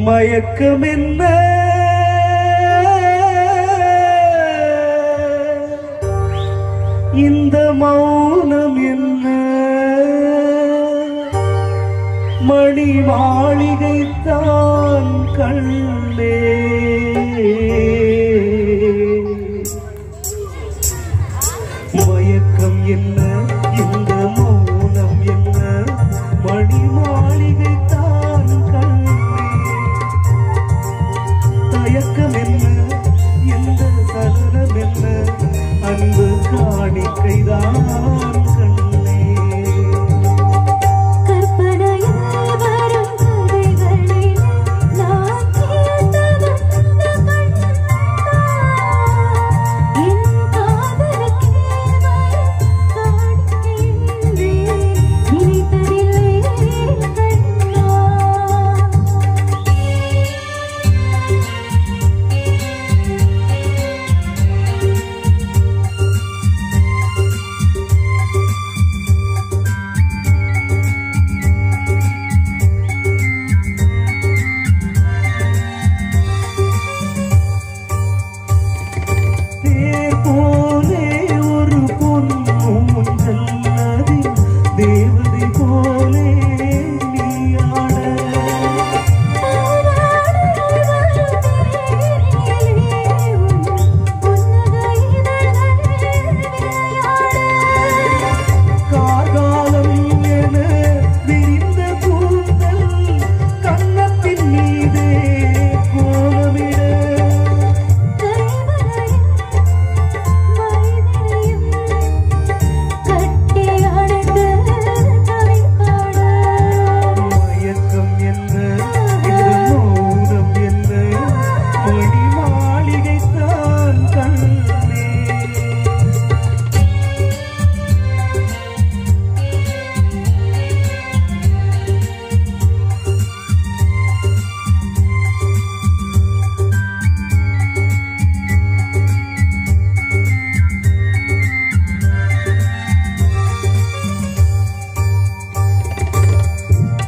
மயக்கம் என்ன இந்த மௌனம் என்ன மணி மாளிகைத்தான் கண்ணே மயக்கம் என்ன இந்த மௌனம் என்ன மணி மாளிகைத்தான் கண்ணே தயக்கம் என்ன இந்த சலனம் என்ன அன்பு காணிக்கைதான் கண்ணே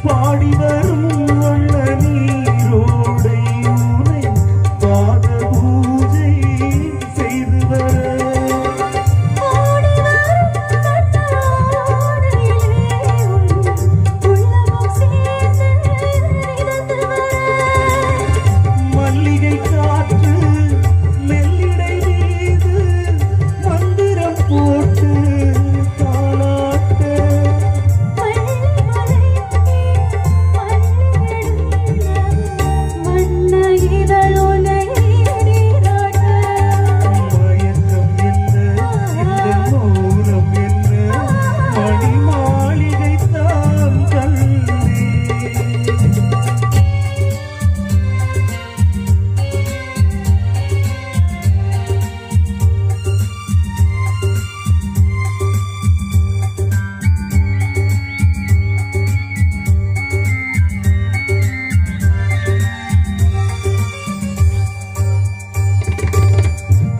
பாடி வரும் வண்ண நீரோடை உனை பாத பூஜை செய்து வர மல்லிகை காற்று மெல்லிடை மீது மந்திரம் போட்டு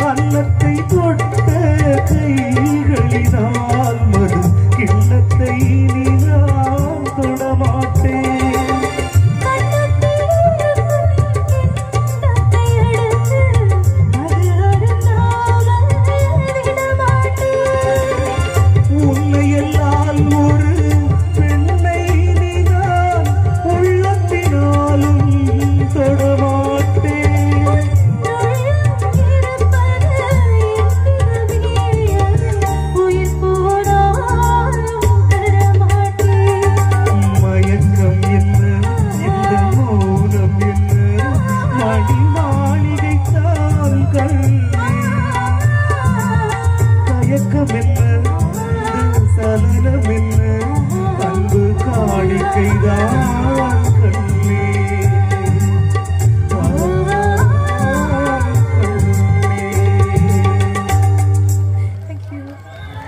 அன்னத்தை தொட்ட கைகளினால் மது கிண்ணத்தை நான் தொடமாட்டேன் உன்னை எல்லாம் ஒரு பெண்ணை நீதான் உள்ளத்தினாலும் தொடமாட்டேன் சலனம் என்ன அன்பு காணிக்கைதான்